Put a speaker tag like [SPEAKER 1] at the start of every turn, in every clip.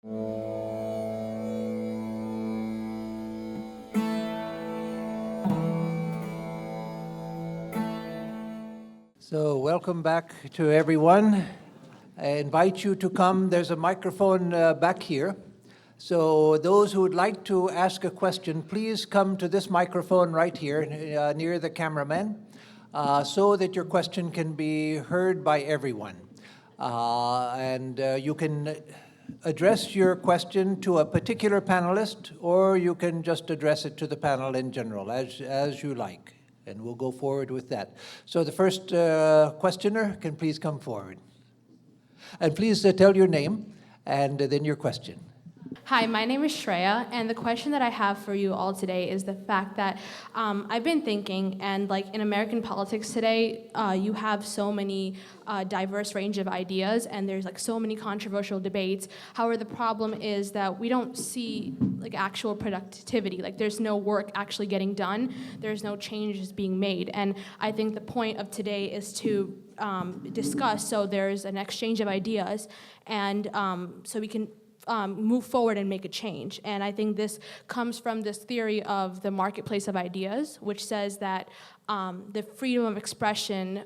[SPEAKER 1] So welcome back to everyone. I invite you to come. There's a microphone back here. So those who would like to ask a question, please come to this microphone right here near the cameraman so that your question can be heard by everyone. And you can address your question to a particular panelist, or you can just address it to the panel in general, as you like. And we'll go forward with that. So the first questioner can please come forward. And please tell your name and then your question.
[SPEAKER 2] Hi, my name is Shreya, and the question that I have for you all today is the fact that I've been thinking, and like in American politics today, you have so many diverse range of ideas, and there's like so many controversial debates. However, the problem is that we don't see like actual productivity. Like there's no work actually getting done. There's no changes being made, and I think the point of today is to discuss. So there's an exchange of ideas, and so we can move forward and make a change. And I think this comes from this theory of the marketplace of ideas, which says that the freedom of expression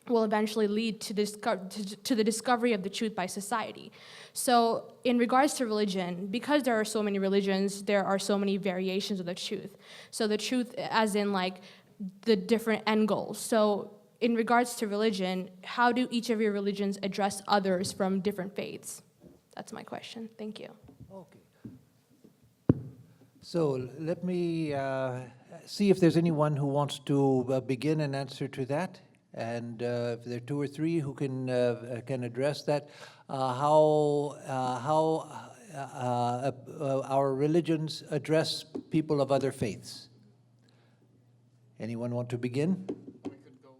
[SPEAKER 2] will eventually lead to the discovery of the truth by society. So in regards to religion, because there are so many religions, there are so many variations of the truth. So the truth as in like the different end goals. So in regards to religion, how do each of your religions address others from different faiths? That's my question. Thank you.
[SPEAKER 1] Okay. So let me see if there's anyone who wants to begin an answer to that. And if there are two or three who can address that, how our religions address people of other faiths. Anyone want to begin?
[SPEAKER 3] We could go.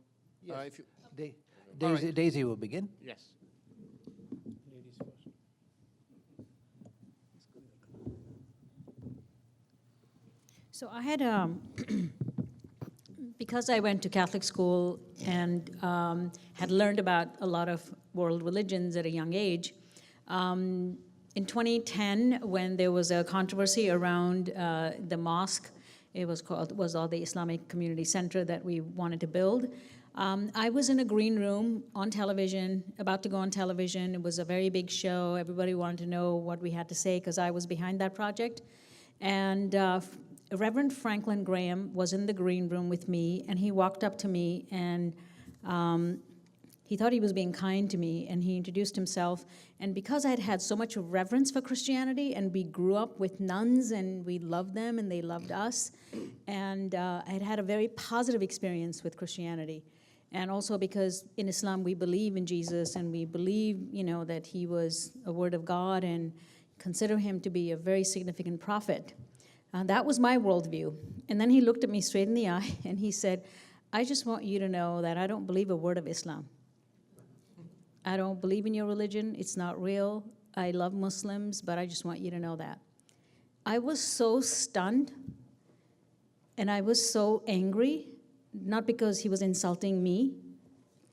[SPEAKER 1] Yes.
[SPEAKER 3] If you,
[SPEAKER 1] Daisy, Daisy will begin.
[SPEAKER 3] yes.
[SPEAKER 4] So I had, because I went to Catholic school and had learned about a lot of world religions at a young age, in 2010, when there was a controversy around the mosque, it was all the Islamic Community Center that we wanted to build. I was in a green room on television, about to go on television. It was a very big show. Everybody wanted to know what we had to say because I was behind that project. And Reverend Franklin Graham was in the green room with me, and he walked up to me, and he thought he was being kind to me, and he introduced himself. And because I had had so much reverence for Christianity, and we grew up with nuns, and we loved them, and they loved us, and I had had a very positive experience with Christianity. And also because in Islam we believe in Jesus, and we believe, that he was a word of God, and consider him to be a very significant prophet. That was my worldview. And then he looked at me straight in the eye and he said, I just want you to know that I don't believe a word of Islam. I don't believe in your religion. It's not real. I love Muslims, but I just want you to know that. I was so stunned and I was so angry, not because he was insulting me,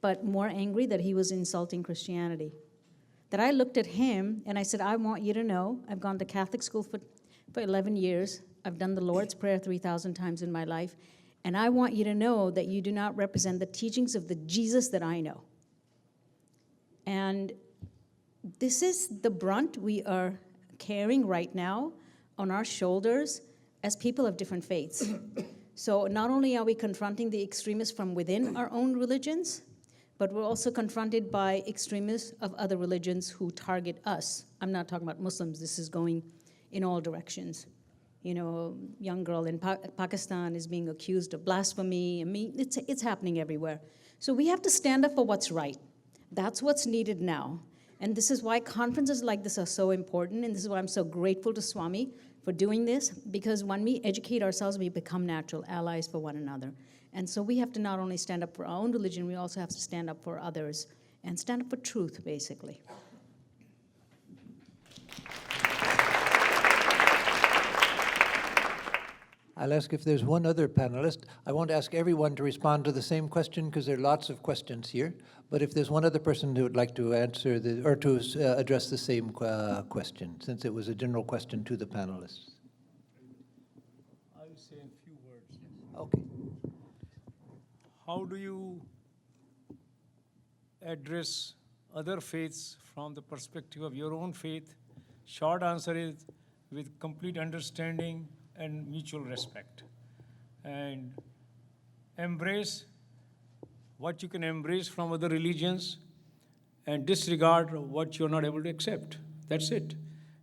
[SPEAKER 4] but more angry that he was insulting Christianity. That I looked at him and I said, I want you to know, I've gone to Catholic school for 11 years. I've done the Lord's Prayer 3,000 times in my life. And I want you to know that you do not represent the teachings of the Jesus that I know. And this is the brunt we are carrying right now on our shoulders as people of different faiths. So not only are we confronting the extremists from within our own religions, but we're also confronted by extremists of other religions who target us. I'm not talking about Muslims. This is going in all directions. A young girl in Pakistan is being accused of blasphemy. I mean, it's happening everywhere. So we have to stand up for what's right. That's what's needed now. And this is why conferences like this are so important, and this is why I'm so grateful to Swami for doing this, because when we educate ourselves, we become natural allies for one another. And so we have to not only stand up for our own religion, we also have to stand up for others and stand up for truth, basically.
[SPEAKER 1] I'll ask if there's one other panelist. I won't ask everyone to respond to the same question because there are lots of questions here. But if there's one other person who would like to answer or to address the same question, since it was a general question to the panelists.
[SPEAKER 5] I'll say in few words.
[SPEAKER 1] Okay.
[SPEAKER 5] How do you address other faiths from the perspective of your own faith? Short answer is with complete understanding and mutual respect. And embrace what you can embrace from other religions and disregard what you're not able to accept. That's it.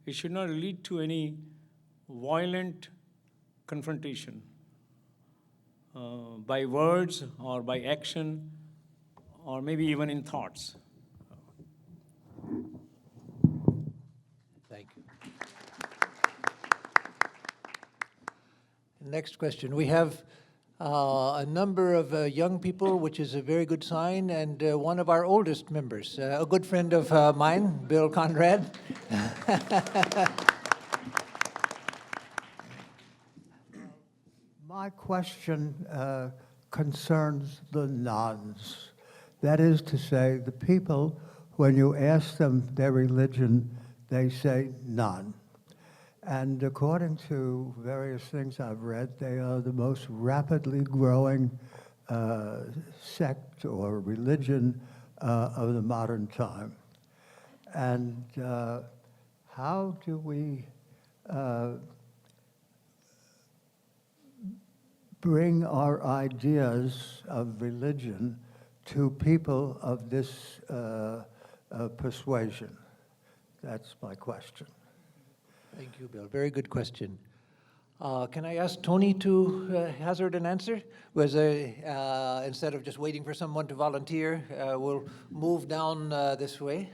[SPEAKER 5] It should not lead to any violent confrontation by words or by action or maybe even in thoughts.
[SPEAKER 1] Thank you. Next question. We have a number of young people, which is a very good sign, and one of our oldest members, a good friend of mine, Bill Conrad.
[SPEAKER 3] My question concerns the nuns. That is to say, the people, when you ask them their religion, they say none. And according to various things I've read, they are the most rapidly growing sect or religion of the modern time. And how do we bring our ideas of religion to people of this persuasion? That's my question.
[SPEAKER 1] Thank you, Bill. Very good question. Can I ask Tony to hazard an answer? Instead of just waiting for someone to volunteer, we'll move down this way,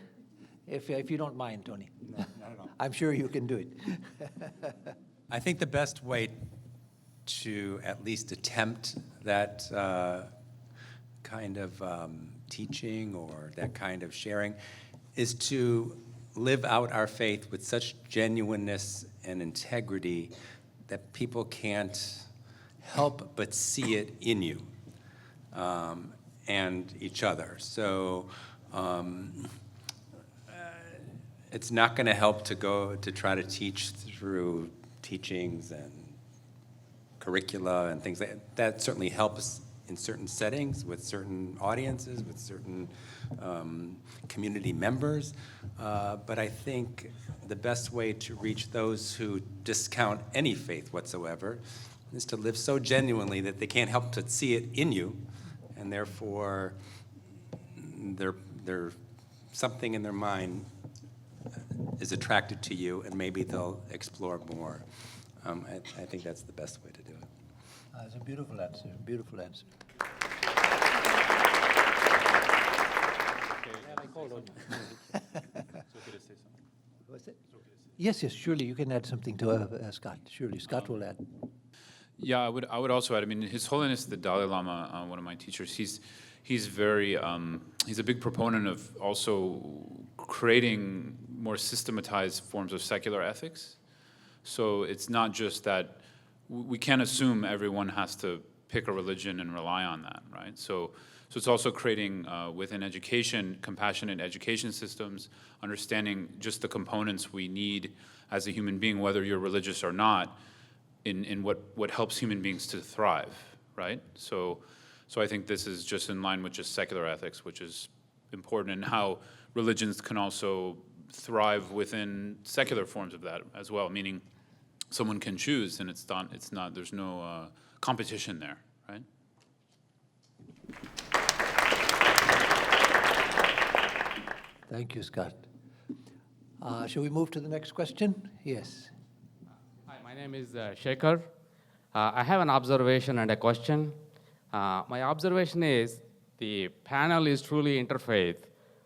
[SPEAKER 1] if you don't mind, Tony.
[SPEAKER 6] No, not at all.
[SPEAKER 1] I'm sure you can do it.
[SPEAKER 6] I think the best way to at least attempt that kind of teaching or that kind of sharing is to live out our faith with such genuineness and integrity that people can't help but see it in you and each other. So it's not going to help to try to teach through teachings and curricula and things like that. That certainly helps in certain settings with certain audiences, with certain community members. But I think the best way to reach those who discount any faith whatsoever is to live so genuinely that they can't help to see it in you, and therefore they're something in their mind is attracted to you, and maybe they'll explore more. I think that's the best way to do it.
[SPEAKER 1] That's a beautiful answer, beautiful answer. What's it? Yes, surely you can add something to Scott. Surely Scott will add.
[SPEAKER 7] Yeah, I would also add. I mean, His Holiness the Dalai Lama, one of my teachers, he's very he's a big proponent of also creating more systematized forms of secular ethics. So it's not just that we can't assume everyone has to pick a religion and rely on that, right? So it's also creating within education, compassionate education systems, understanding just the components we need as a human being, whether you're religious or not, in what helps human beings to thrive, right? So I think this is just in line with just secular ethics, which is important, and how religions can also thrive within secular forms of that as well, meaning someone can choose, and it's not there's no competition there, right?
[SPEAKER 1] Thank you, Scott. Shall we move to the next question? Yes.
[SPEAKER 8] Hi, my name is Shekhar. I have an observation and a question. My observation is the panel is truly interfaith,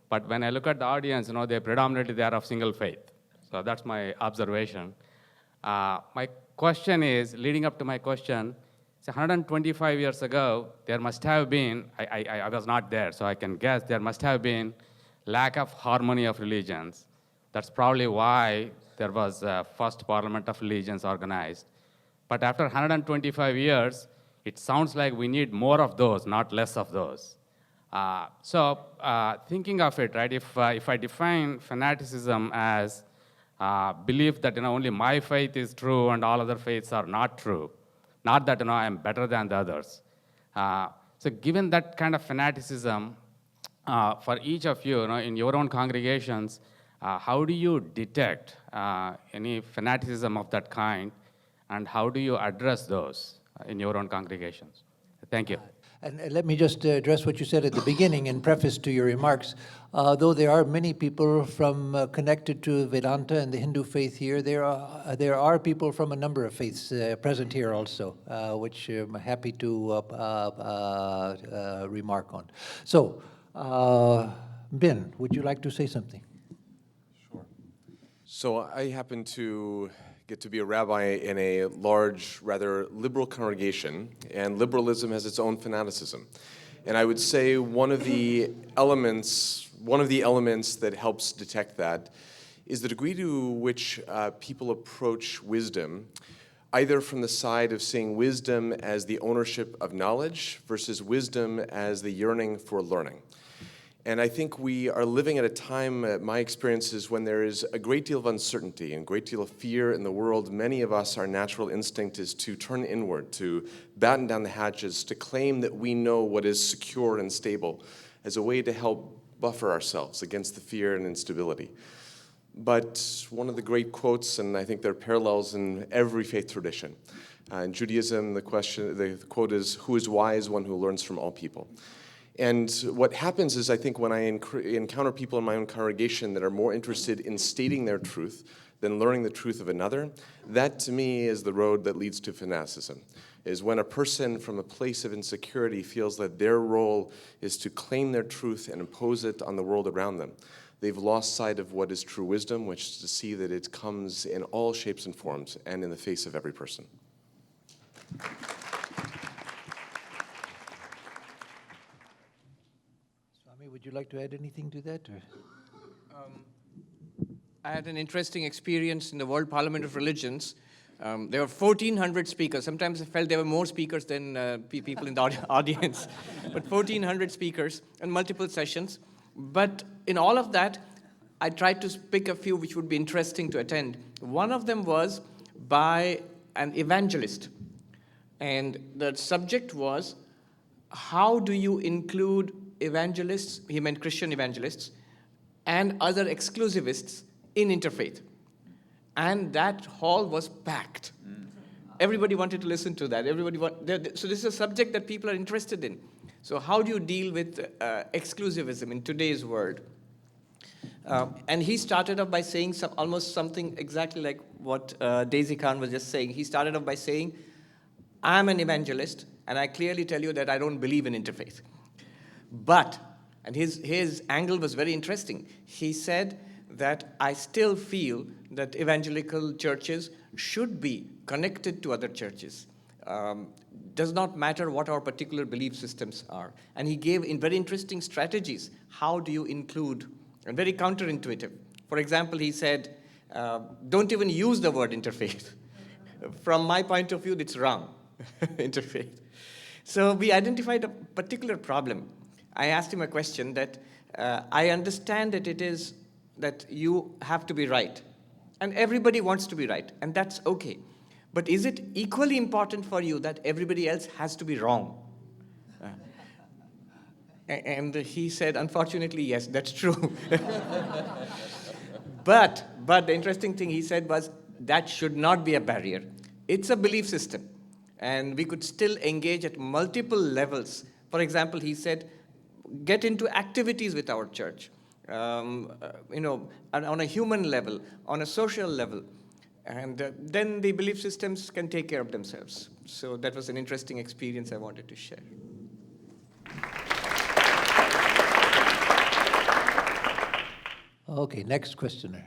[SPEAKER 8] but when I look at the audience, they're predominantly they are of single faith. So that's my observation. My question is, leading up to my question, 125 years ago, there must have been, I was not there, so I can guess, there must have been lack of harmony of religions. That's probably why there was a first Parliament of Religions organized. But after 125 years, it sounds like we need more of those, not less of those. Thinking of it, right, if I define fanaticism as belief that only my faith is true and all other faiths are not true, not that I am better than the others. So given that kind of fanaticism, for each of you, in your own congregations, how do you detect any fanaticism of that kind, and how do you address those in your own congregations? Thank you.
[SPEAKER 1] And let me just address what you said at the beginning in preface to your remarks. Though there are many people connected to Vedanta and the Hindu faith here, there are people from a number of faiths present here also, which I'm happy to remark on. So, Ben, would you like to say something?
[SPEAKER 9] Sure. So I happen to get to be a rabbi in a large, rather liberal congregation, and liberalism has its own fanaticism. And I would say one of the elements that helps detect that is the degree to which people approach wisdom, either from the side of seeing wisdom as the ownership of knowledge versus wisdom as the yearning for learning. And I think we are living at a time, my experience is, when there is a great deal of uncertainty and a great deal of fear in the world. Many of us, our natural instinct is to turn inward, to batten down the hatches, to claim that we know what is secure and stable as a way to help buffer ourselves against the fear and instability. But one of the great quotes, and I think there are parallels in every faith tradition. In Judaism, the quote is, "Who is wise? One who learns from all people." And what happens is, I think, when I encounter people in my own congregation that are more interested in stating their truth than learning the truth of another, that to me is the road that leads to fanaticism. Is when a person from a place of insecurity feels that their role is to claim their truth and impose it on the world around them. They've lost sight of what is true wisdom, which is to see that it comes in all shapes and forms and in the face of every person.
[SPEAKER 1] Would you like to add anything to that? Or?
[SPEAKER 10] I had an interesting experience in the World Parliament of Religions. There were 1,400 speakers. Sometimes I felt there were more speakers than people in the audience. But 1,400 speakers and multiple sessions. But in all of that, I tried to pick a few which would be interesting to attend. One of them was by an evangelist. And the subject was, how do you include evangelists, he meant Christian evangelists, and other exclusivists in interfaith? And that hall was packed. Everybody wanted to listen to that. So this is a subject that people are interested in. So how do you deal with exclusivism in today's world? And he started off by saying almost something exactly like what Daisy Khan was just saying. He started off by saying, I'm an evangelist, and I clearly tell you that I don't believe in interfaith. But, and his angle was very interesting, he said that I still feel that evangelical churches should be connected to other churches. Does not matter what our particular belief systems are. And he gave in very interesting strategies. How do you include, and very counterintuitive. For example, he said, don't even use the word interfaith. From my point of view, it's wrong, interfaith. So we identified a particular problem. I asked him a question that I understand that it is that you have to be right. And everybody wants to be right, and that's okay. But is it equally important for you that everybody else has to be wrong? And he said, unfortunately, yes, that's true. But the interesting thing he said was, that should not be a barrier. It's a belief system. And we could still engage at multiple levels. For example, he said, get into activities with our church, on a human level, on a social level. And then the belief systems can take care of themselves. So that was an interesting experience I wanted to share.
[SPEAKER 1] Okay, next questioner.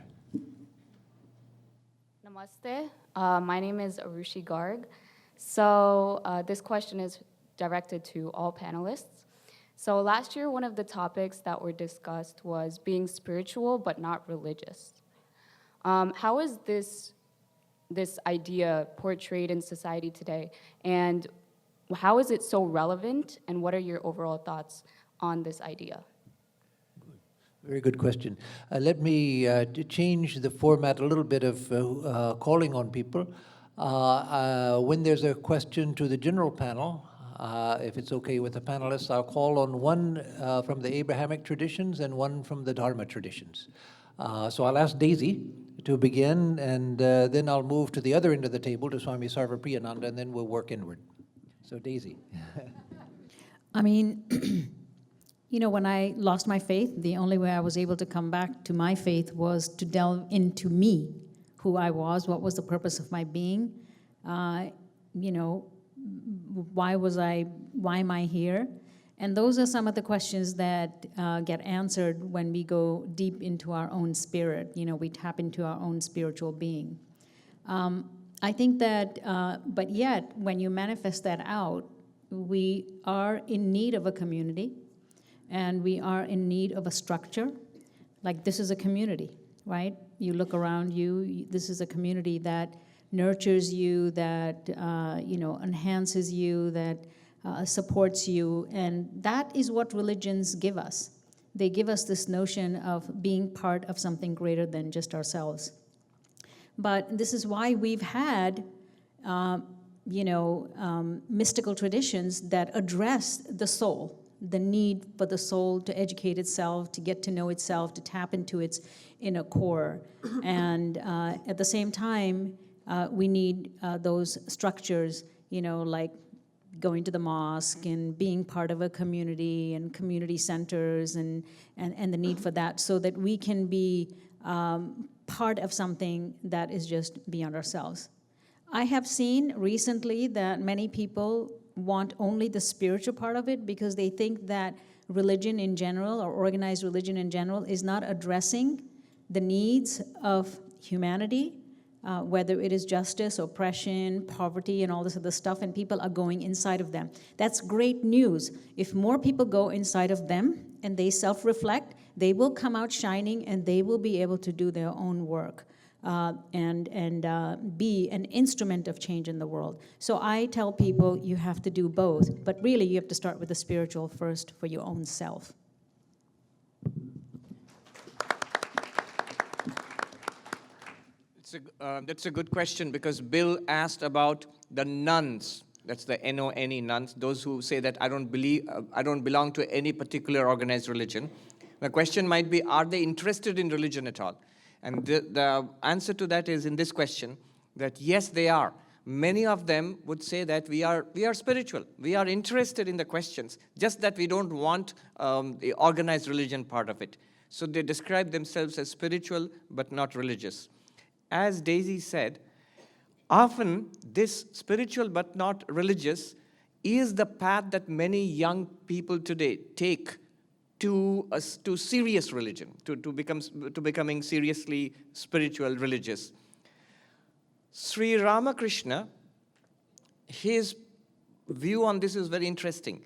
[SPEAKER 11] Namaste. My name is Arushi Garg. So this question is directed to all panelists. So last year, one of the topics that were discussed was being spiritual but not religious. How is this this idea portrayed in society today? And how is it so relevant? And what are your overall thoughts on this idea?
[SPEAKER 1] Very good question. Let me change the format a little bit of calling on people. When there's a question to the general panel, if it's okay with the panelists, I'll call on one from the Abrahamic traditions and one from the Dharma traditions. So I'll ask Daisy to begin, and then I'll move to the other end of the table to Swami Sarvapriyananda, and then we'll work inward. So Daisy.
[SPEAKER 4] I mean, you know, when I lost my faith, the only way I was able to come back to my faith was to delve into me, who I was, what was the purpose of my being, you know, why am I here? And those are some of the questions that get answered when we go deep into our own spirit. You know, we tap into our own spiritual being. I think that, but yet, when you manifest that out, we are in need of a community, and we are in need of a structure. Like, this is a community, right? You look around you, this is a community that nurtures you, that you know, enhances you, that supports you, and that is what religions give us. They give us this notion of being part of something greater than just ourselves. But this is why we've had you know, mystical traditions that address the soul, the need for the soul to educate itself, to get to know itself, to tap into its inner core. And at the same time, we need those structures, you know, like going to the mosque and being part of a community and community centers and the need for that, so that we can be part of something that is just beyond ourselves. I have seen recently that many people want only the spiritual part of it because they think that religion in general, or organized religion in general, is not addressing the needs of humanity, whether it is justice, oppression, poverty, and all this other stuff, and people are going inside of them. That's great news. If more people go inside of them and they self-reflect, they will come out shining, and they will be able to do their own work and be an instrument of change in the world. So I tell people you have to do both, but really you have to start with the spiritual first for your own self.
[SPEAKER 10] That's a good question, because Bill asked about the nuns. That's the N-O-N-E, nuns, those who say that I don't belong to any particular organized religion. The question might be, are they interested in religion at all? And the answer to that is in this question, that yes, they are. Many of them would say that we are spiritual. We are interested in the questions, just that we don't want the organized religion part of it. So they describe themselves as spiritual but not religious. As Daisy said, often this spiritual but not religious is the path that many young people today take to serious religion, to becoming seriously spiritual, religious. Sri Ramakrishna, his view on this is very interesting.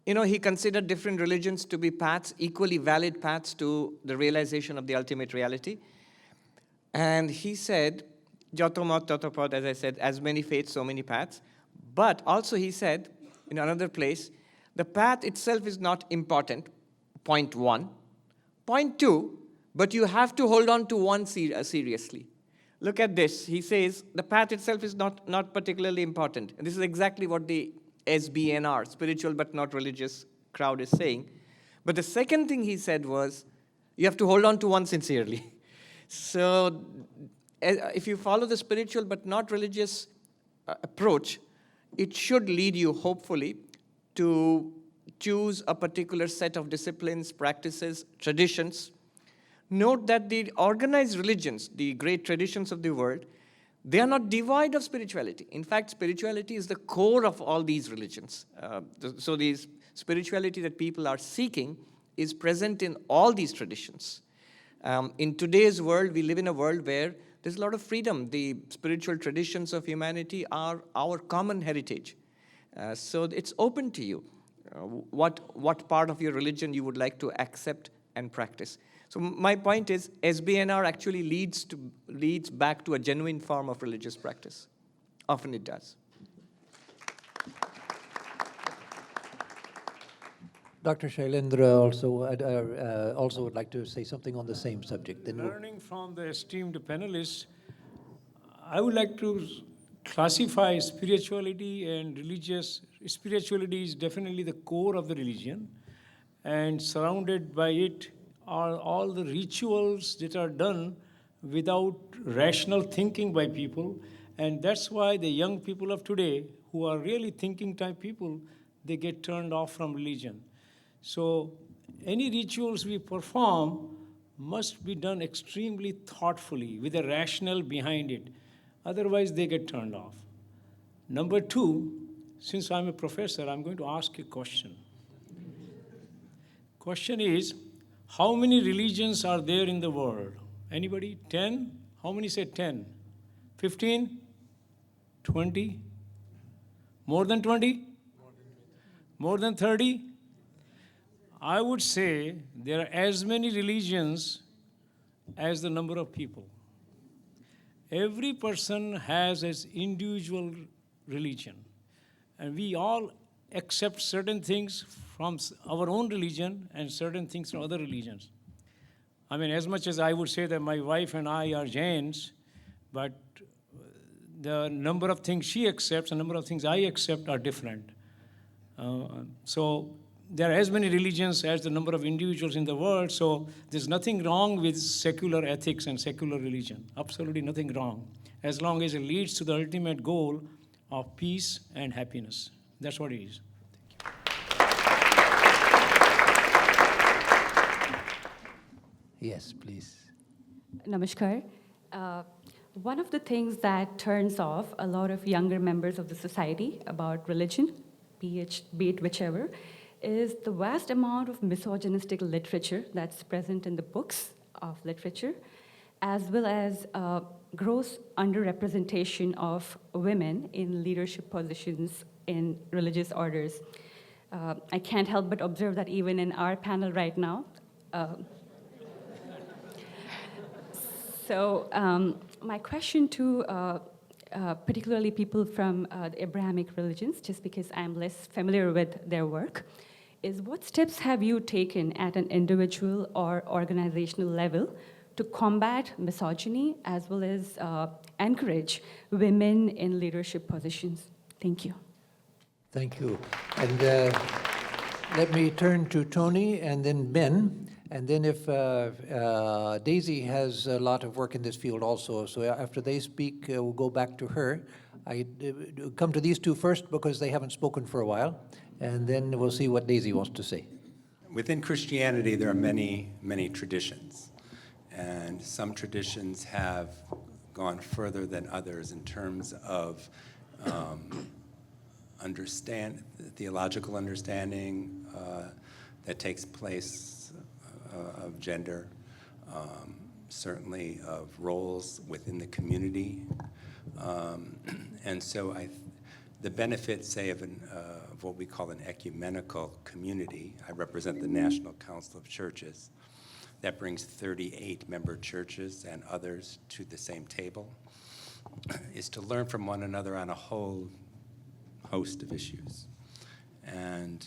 [SPEAKER 10] You know, he considered different religions to be paths, equally valid paths to the realization of the ultimate reality. And he said, Jato mat tato pad, as I said, as many faiths, so many paths. But also he said, in another place, the path itself is not important, point one. Point two, but you have to hold on to one seriously. Look at this. He says, the path itself is not particularly important. And this is exactly what the SBNR, spiritual but not religious crowd, is saying. But the second thing he said was, you have to hold on to one sincerely. So if you follow the spiritual but not religious approach, it should lead you, hopefully, to choose a particular set of disciplines, practices, traditions. Note that the organized religions, the great traditions of the world, they are not devoid of spirituality. In fact, spirituality is the core of all these religions. So the spirituality that people are seeking is present in all these traditions. In today's world, we live in a world where there's a lot of freedom. The spiritual traditions of humanity are our common heritage. So it's open to you what part of your religion you would like to accept and practice. So my point is, SBNR actually leads back to a genuine form of religious practice. Often it does.
[SPEAKER 1] Dr. Shailendra also would like to say something on the same subject. Then
[SPEAKER 5] Learning from the esteemed panelists, I would like to classify spirituality and religious. Spirituality is definitely the core of the religion, and surrounded by it are all the rituals that are done without rational thinking by people. And that's why the young people of today, who are really thinking type people, they get turned off from religion. So any rituals we perform must be done extremely thoughtfully with a rationale behind it. Otherwise, they get turned off. Number two, since I'm a professor, I'm going to ask a question. Question is, how many religions are there in the world? Anybody? 10? How many say 10? 15? 20? More than 20? More than 30? I would say there are as many religions as the number of people. Every person has his individual religion, and we all accept certain things from our own religion and certain things from other religions. I mean, as much as I would say that my wife and I are Jains, but the number of things she accepts and the number of things I accept are different. So there are as many religions as the number of individuals in the world, so there's nothing wrong with secular ethics and secular religion. Absolutely nothing wrong, as long as it leads to the ultimate goal of peace and happiness. That's what it is.
[SPEAKER 1] yes, please.
[SPEAKER 12] Namaskar. One of the things that turns off a lot of younger members of the society about religion, be it whichever, is the vast amount of misogynistic literature that's present in the books of literature, as well as gross underrepresentation of women in leadership positions in religious orders. I can't help but observe that even in our panel right now. So my question to particularly people from the Abrahamic religions, just because I'm less familiar with their work, is what steps have you taken at an individual or organizational level to combat misogyny as well as encourage women in leadership positions? Thank you.
[SPEAKER 1] Thank you. And let me turn to Tony and then Ben. And then if Daisy has a lot of work in this field also, so after they speak, we'll go back to her. I come to these two first because they haven't spoken for a while, and then we'll see what Daisy wants to say.
[SPEAKER 6] Within Christianity, there are many, many traditions. And some traditions have gone further than others in terms of theological understanding that takes place of gender, certainly of roles within the community. And so the benefit, say, of what we call an ecumenical community, I represent the National Council of Churches, that brings 38 member churches and others to the same table, is to learn from one another on a whole host of issues. And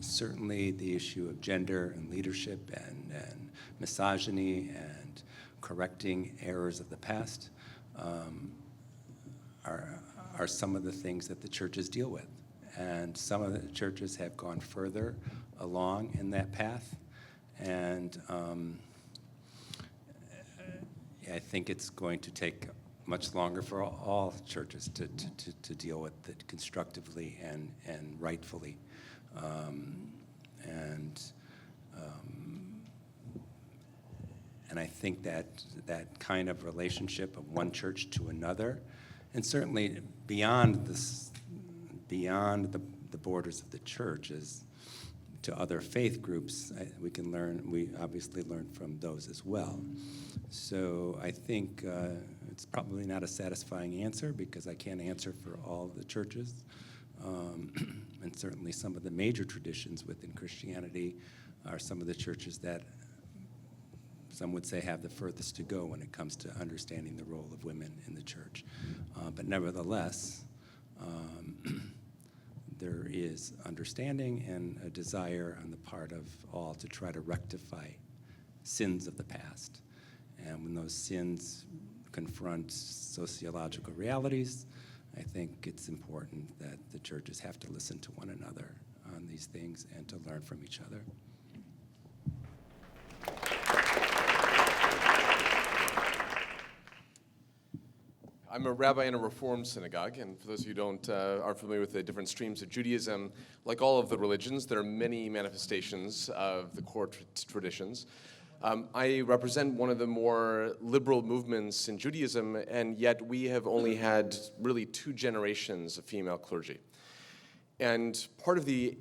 [SPEAKER 6] certainly the issue of gender and leadership and misogyny and correcting errors of the past are some of the things that the churches deal with. And some of the churches have gone further along in that path. And I think it's going to take much longer for all churches to deal with it constructively and rightfully. And I think that kind of relationship of one church to another, and certainly beyond the borders of the church, is to other faith groups, we obviously learn from those as well. So I think it's probably not a satisfying answer because I can't answer for all the churches. And certainly some of the major traditions within Christianity are some of the churches that some would say have the furthest to go when it comes to understanding the role of women in the church. But nevertheless, there is understanding and a desire on the part of all to try to rectify sins of the past. And when those sins confront sociological realities, I think it's important that the churches have to listen to one another on these things and to learn from each other.
[SPEAKER 9] I'm a rabbi in a Reformed synagogue, and for those of you who aren't familiar with the different streams of Judaism, like all of the religions, there are many manifestations of the core traditions. I represent one of the more liberal movements in Judaism, and yet we have only had really 2 generations of female clergy. And part of the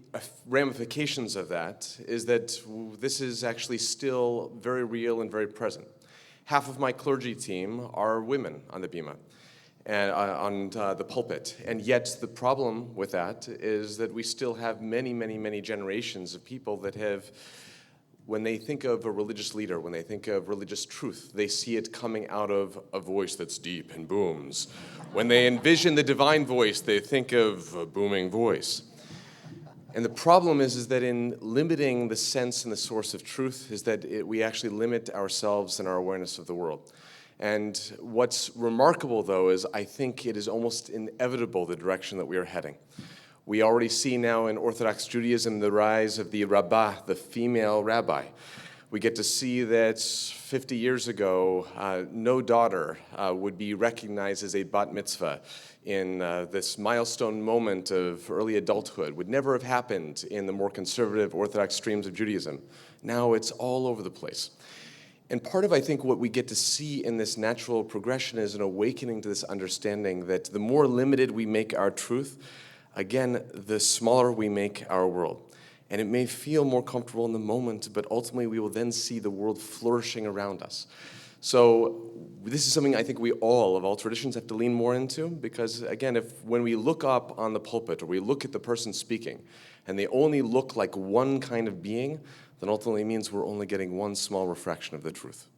[SPEAKER 9] ramifications of that is that this is actually still very real and very present. Half of my clergy team are women on the bima and on the pulpit. And yet the problem with that is that we still have many, many, many generations of people that have, when they think of a religious leader, when they think of religious truth, they see it coming out of a voice that's deep and booms. When they envision the divine voice, they think of a booming voice. And the problem is that in limiting the sense and the source of truth is that we actually limit ourselves and our awareness of the world. And what's remarkable, though, is I think it is almost inevitable the direction that we are heading. We already see now in Orthodox Judaism the rise of the rabbah, the female rabbi. We get to see that 50 years ago, no daughter would be recognized as a bat mitzvah in this milestone moment of early adulthood. Would never have happened in the more conservative Orthodox streams of Judaism. Now it's all over the place. And part of, I think, what we get to see in this natural progression is an awakening to this understanding that the more limited we make our truth, again, the smaller we make our world. And it may feel more comfortable in the moment, but ultimately we will then see the world flourishing around us. So this is something I think we all, of all traditions, have to lean more into, because again, when we look up on the pulpit or we look at the person speaking and they only look like one kind of being, then ultimately it means we're only getting one small refraction of the truth.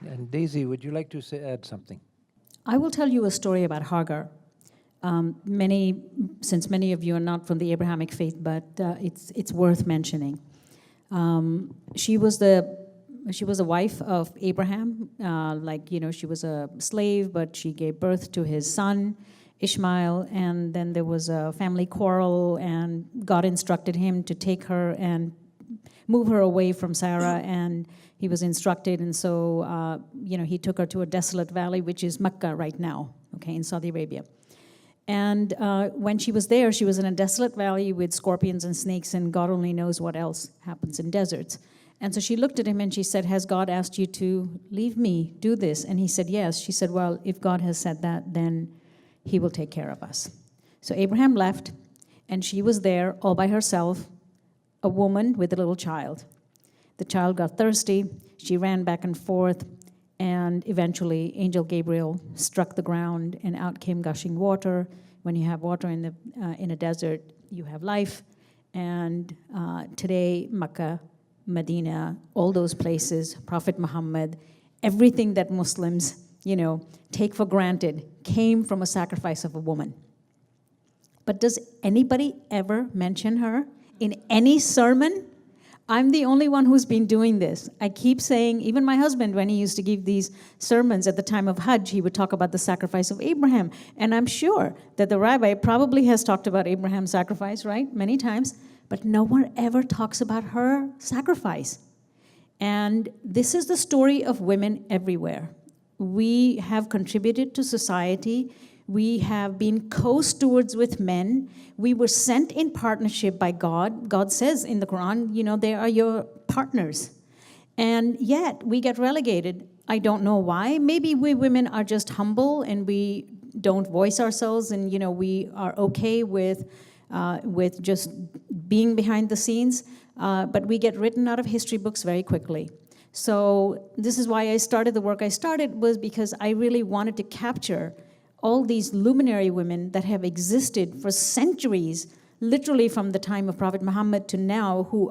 [SPEAKER 1] And Daisy, would you like to add something?
[SPEAKER 4] I will tell you a story about Hagar. Since many of you are not from the Abrahamic faith, but it's worth mentioning. She was the wife of Abraham. She was a slave, but she gave birth to his son Ishmael, and then there was a family quarrel, and God instructed him to take her and move her away from Sarah, and he was instructed, and so he took her to a desolate valley, which is Mecca right now, okay, in Saudi Arabia. And when she was there, she was in a desolate valley with scorpions and snakes, and God only knows what else happens in deserts. And so she looked at him and she said, "Has God asked you to leave me, do this?" And he said, "Yes." She said, "Well, if God has said that, then he will take care of us." So Abraham left, and she was there all by herself, a woman with a little child. The child got thirsty. She ran back and forth, and eventually Angel Gabriel struck the ground, and out came gushing water. When you have water in a desert, you have life. And today, Mecca, Medina, all those places, Prophet Muhammad, everything that Muslims, take for granted came from a sacrifice of a woman. But does anybody ever mention her in any sermon? I'm the only one who's been doing this. I keep saying, even my husband, when he used to give these sermons at the time of Hajj, he would talk about the sacrifice of Abraham. And I'm sure that the rabbi probably has talked about Abraham's sacrifice, right, many times, but no one ever talks about her sacrifice. And this is the story of women everywhere. We have contributed to society. We have been co-stewards with men. We were sent in partnership by God. God says in the Quran, they are your partners. And yet we get relegated. I don't know why. Maybe we women are just humble and we don't voice ourselves, and we are okay with just being behind the scenes. But we get written out of history books very quickly. So this is why I started the work I started, was because I really wanted to capture all these luminary women that have existed for centuries, literally from the time of Prophet Muhammad to now, who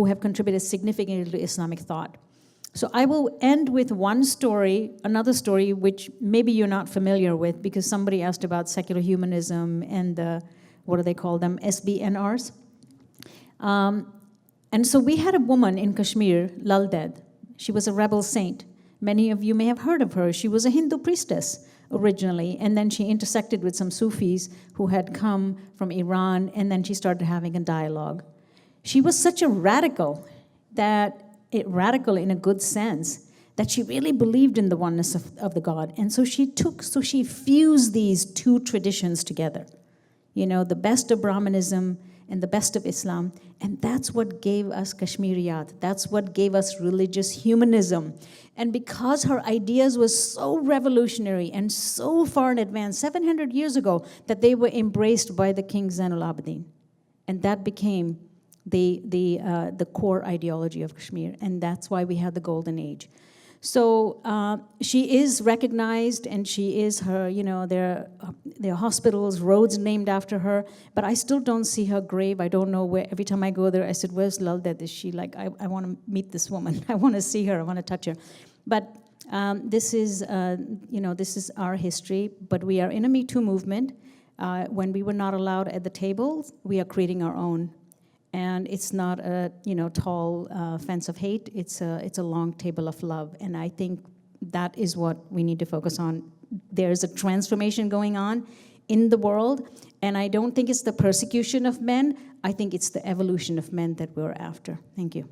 [SPEAKER 4] have contributed significantly to Islamic thought. So I will end with one story, another story which maybe you're not familiar with, because somebody asked about secular humanism and the, what do they call them, SBNRs. And so we had a woman in Kashmir, Lal Ded. She was a rebel saint. Many of you may have heard of her. She was a Hindu priestess originally, and then she intersected with some Sufis who had come from Iran, and then she started having a dialogue. She was such a radical, radical in a good sense, that she really believed in the oneness of the God. And so she fused these two traditions together. You know, the best of Brahmanism and the best of Islam. And that's what gave us Kashmiriyat. That's what gave us religious humanism. And because her ideas were so revolutionary and so far in advance, 700 years ago, that they were embraced by the King Zainul Abidin. And that became the core ideology of Kashmir. And that's why we had the Golden Age. So she is recognized, and she is her, you know, there are hospitals, roads named after her, but I still don't see her grave. I don't know where. Every time I go there, I said, where's Lal Ded? Is she like, I want to meet this woman. I want to see her. I want to touch her. But this is, this is our history, but we are in a Me Too movement. When we were not allowed at the table, we are creating our own. And it's not a tall fence of hate. It's a long table of love. And I think that is what we need to focus on. There's a transformation going on in the world, and I don't think it's the persecution of men. I think it's the evolution of men that we're after. Thank you.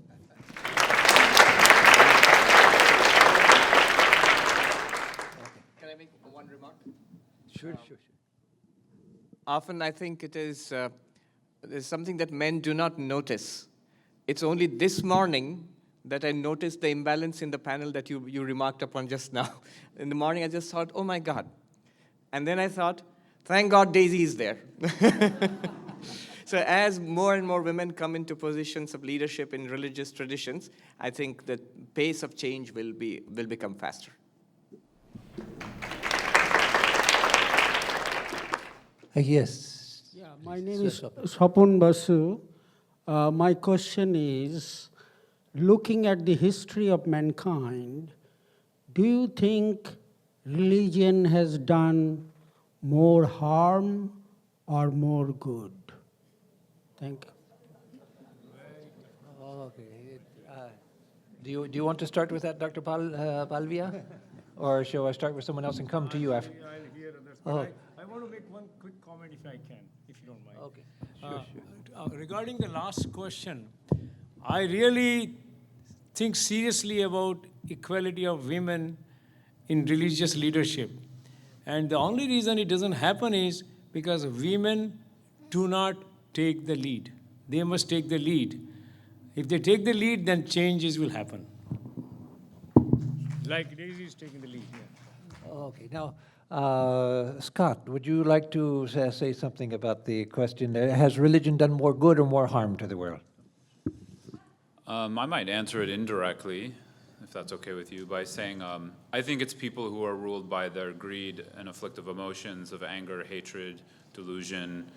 [SPEAKER 10] Can I make one remark?
[SPEAKER 1] Sure.
[SPEAKER 10] Often I think it is there's something that men do not notice. It's only this morning that I noticed the imbalance in the panel that you remarked upon just now. In the morning, I just thought, oh my God. And then I thought, thank God Daisy is there. So as more and more women come into positions of leadership in religious traditions, I think the pace of change will become faster.
[SPEAKER 1] Yes.
[SPEAKER 13] Yeah, my name is Swapun Basu. My question is, looking at the history of mankind, do you think religion has done more harm or more good? Thank you.
[SPEAKER 1] Okay. Do you want to start with that, Dr. Palvia? Or shall I start with someone else and come to you after?
[SPEAKER 5] I'll hear others, but I want to make one quick comment if I can, if you don't mind.
[SPEAKER 1] Okay. Sure.
[SPEAKER 5] Regarding the last question, I really think seriously about equality of women in religious leadership. And the only reason it doesn't happen is because women do not take the lead. They must take the lead. If they take the lead, then changes will happen. Like Daisy is taking the lead here.
[SPEAKER 1] Okay. Now, Scott, would you like to say something about the question? Has religion done more good or more harm to the world?
[SPEAKER 7] I might answer it indirectly, if that's okay with you, by saying I think it's people who are ruled by their greed and afflictive emotions of anger, hatred, delusion,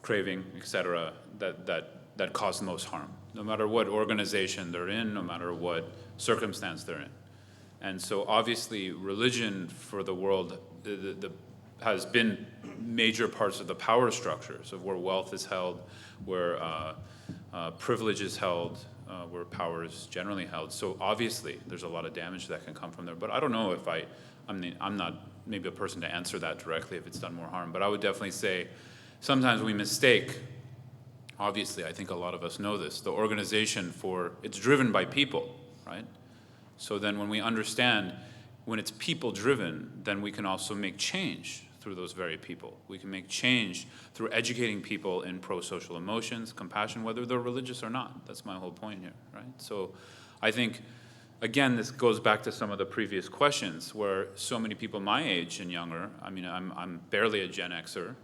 [SPEAKER 7] craving, etc., that cause the most harm, no matter what organization they're in, no matter what circumstance they're in. And so obviously religion for the world has been major parts of the power structures of where wealth is held, where privilege is held, where power is generally held. So obviously there's a lot of damage that can come from there. But I don't know if I'm not maybe a person to answer that directly if it's done more harm. But I would definitely say sometimes we mistake, obviously I think a lot of us know this, the organization it's driven by people, right? So then when we understand when it's people driven, then we can also make change through those very people. We can make change through educating people in pro-social emotions, compassion, whether they're religious or not. That's my whole point here, right? So I think, again, this goes back to some of the previous questions where so many people my age and younger, I mean, I'm barely a Gen Xer,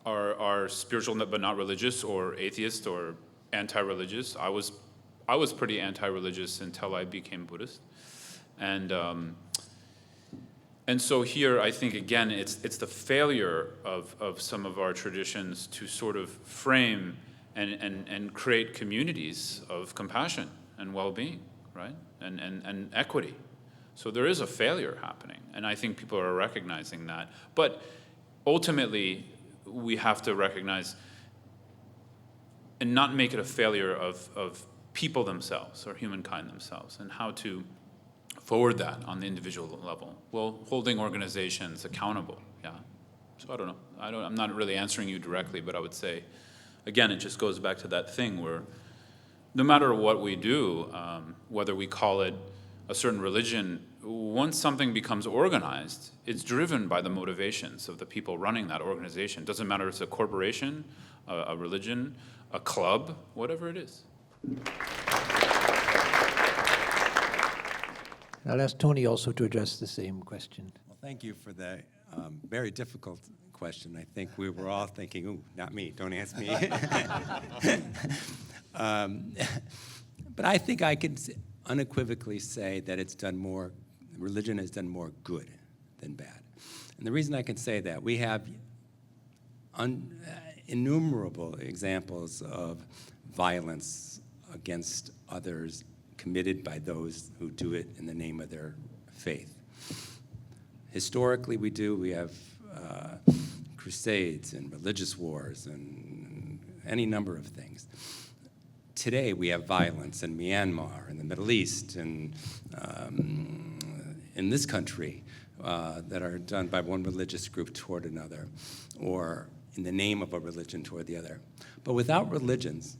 [SPEAKER 7] are spiritual but not religious, or atheist or anti-religious. I was pretty anti-religious until I became Buddhist. And And so here, I think, again, it's the failure of some of our traditions to sort of frame and create communities of compassion and well-being, right? And equity. So there is a failure happening, and I think people are recognizing that. But ultimately, we have to recognize and not make it a failure of people themselves or humankind themselves, and how to forward that on the individual level, while holding organizations accountable. Yeah. So I don't know. I'm not really answering you directly, but I would say, again, it just goes back to that thing where no matter what we do, whether we call it a certain religion, once something becomes organized, it's driven by the motivations of the people running that organization. Doesn't matter if it's a corporation, a religion, a club, whatever it is.
[SPEAKER 1] I'll ask Tony also to address the same question.
[SPEAKER 6] Well, thank you for the very difficult question. I think we were all thinking, ooh, not me, don't ask me. But I think I could unequivocally say that religion has done more good than bad. And the reason I can say that, we have innumerable examples of violence against others committed by those who do it in the name of their faith. Historically, we have crusades and religious wars and any number of things. Today, we have violence in Myanmar, in the Middle East, and in this country that are done by one religious group toward another, or in the name of a religion toward the other. But without religions,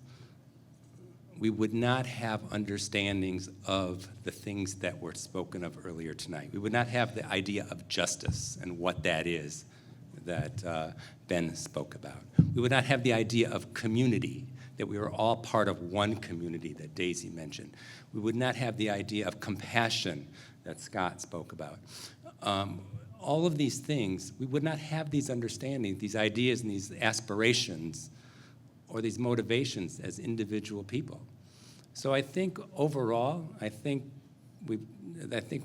[SPEAKER 6] we would not have understandings of the things that were spoken of earlier tonight. We would not have the idea of justice and what that is that Ben spoke about. We would not have the idea of community, that we are all part of one community that Daisy mentioned. We would not have the idea of compassion that Scott spoke about. All of these things, we would not have these understandings, these ideas and these aspirations or these motivations as individual people. So I think overall, I think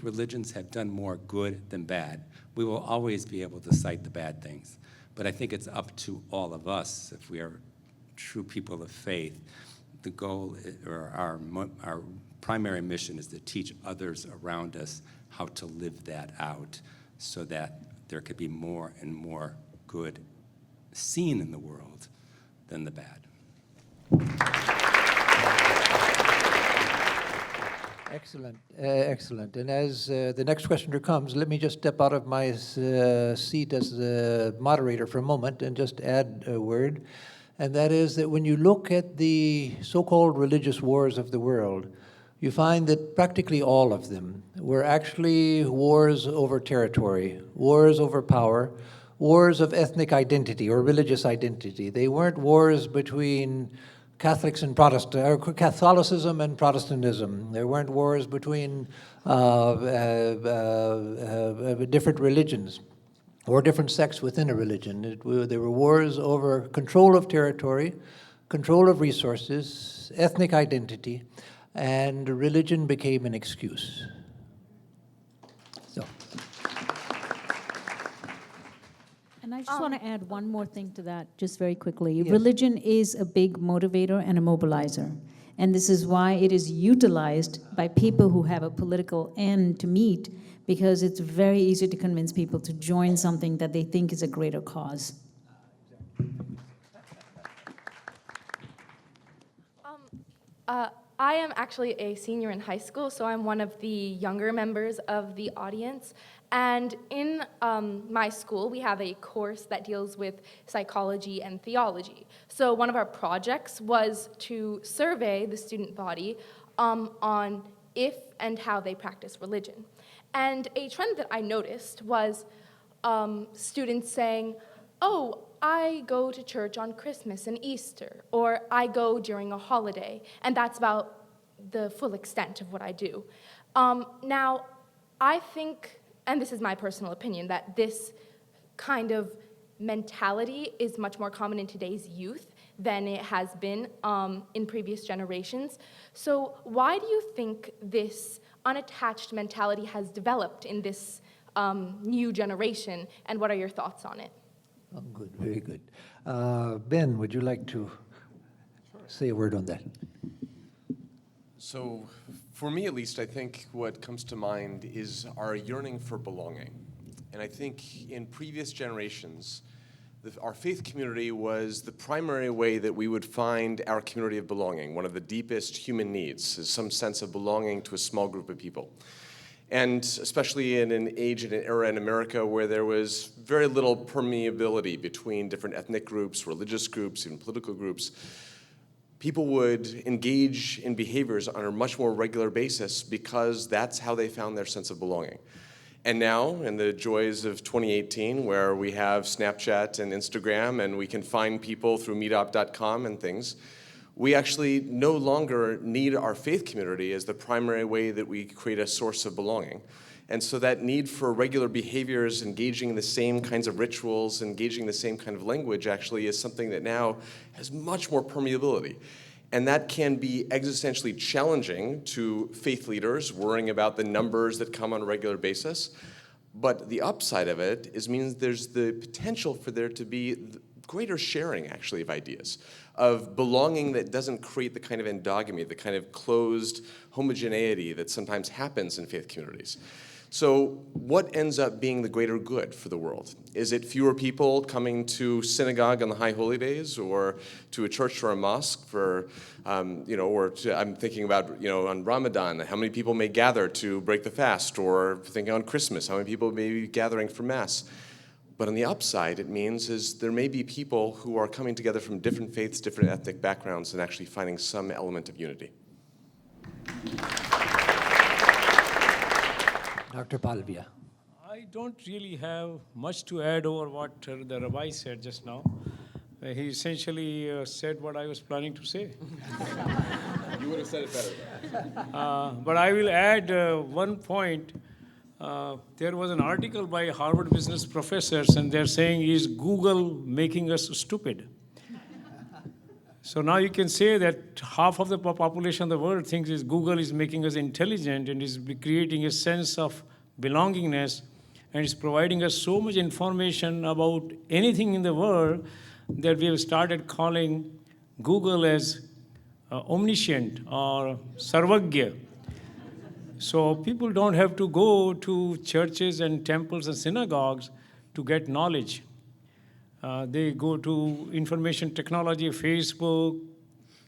[SPEAKER 6] religions have done more good than bad. We will always be able to cite the bad things, but I think it's up to all of us, if we are true people of faith. The goal, or our primary mission, is to teach others around us how to live that out, so that there could be more and more good seen in the world than the bad.
[SPEAKER 1] Excellent, excellent. And as the next questioner comes, let me just step out of my seat as the moderator for a moment and just add a word. And that is that when you look at the so-called religious wars of the world, you find that practically all of them were actually wars over territory, wars over power, wars of ethnic identity or religious identity. They weren't wars between Catholics and Protestant, or Catholicism and Protestantism. There weren't wars between different religions or different sects within a religion. There were wars over control of territory, control of resources, ethnic identity, and religion became an excuse. So.
[SPEAKER 14] And I just want to add one more thing to that, just very quickly.
[SPEAKER 1] Yes.
[SPEAKER 14] Religion is a big motivator and a mobilizer. And this is why it is utilized by people who have a political end to meet, because it's very easy to convince people to join something that they think is a greater cause.
[SPEAKER 15] I am actually a senior in high school, so I'm one of the younger members of the audience. And in my school, we have a course that deals with psychology and theology. So one of our projects was to survey the student body on if and how they practice religion. And a trend that I noticed was students saying, oh, I go to church on Christmas and Easter, or I go during a holiday, and that's about the full extent of what I do. Now, I think, and this is my personal opinion, that this kind of mentality is much more common in today's youth than it has been in previous generations. So why do you think this unattached mentality has developed in this new generation, and what are your thoughts on it?
[SPEAKER 1] Oh, good, very good. Ben, would you like to say a word on that?
[SPEAKER 9] So, for me at least, I think what comes to mind is our yearning for belonging. And I think in previous generations, our faith community was the primary way that we would find our community of belonging. One of the deepest human needs is some sense of belonging to a small group of people. And especially in an age and an era in America where there was very little permeability between different ethnic groups, religious groups, even political groups, people would engage in behaviors on a much more regular basis because that's how they found their sense of belonging. And now, in the joys of 2018, where we have Snapchat and Instagram and we can find people through meetup.com and things, we actually no longer need our faith community as the primary way that we create a source of belonging. And so that need for regular behaviors, engaging in the same kinds of rituals, engaging in the same kind of language actually is something that now has much more permeability. And that can be existentially challenging to faith leaders, worrying about the numbers that come on a regular basis. But the upside of it means there's the potential for there to be greater sharing, actually, of ideas, of belonging that doesn't create the kind of endogamy, the kind of closed homogeneity that sometimes happens in faith communities. So what ends up being the greater good for the world? Is it fewer people coming to synagogue on the high holy days, or to a church or a mosque for, I'm thinking about, on Ramadan, how many people may gather to break the fast, or thinking on Christmas, how many people may be gathering for Mass? But on the upside, it means is there may be people who are coming together from different faiths, different ethnic backgrounds, and actually finding some element of unity.
[SPEAKER 1] Dr. Palvia.
[SPEAKER 5] I don't really have much to add over what the rabbi said just now. He essentially said what I was planning to say.
[SPEAKER 9] You would have said it better.
[SPEAKER 5] But I will add one point. There was an article by Harvard business professors, and they're saying, is Google making us stupid? So now you can say that half of the population of the world thinks is Google is making us intelligent and is creating a sense of belongingness, and is providing us so much information about anything in the world that we have started calling Google as omniscient or sarvagya. So people don't have to go to churches and temples and synagogues to get knowledge. They go to information technology, Facebook,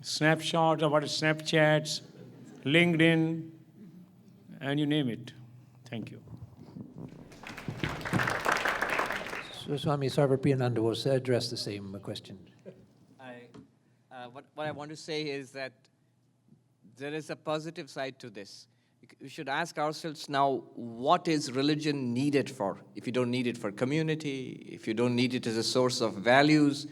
[SPEAKER 5] snapshots about Snapchats, LinkedIn, and you name it. Thank you.
[SPEAKER 1] So Swami Sarvapriyananda will address the same question.
[SPEAKER 10] What I want to say is that there is a positive side to this. We should ask ourselves now, what is religion needed for? If you don't need it for community, if you don't need it as a source of values.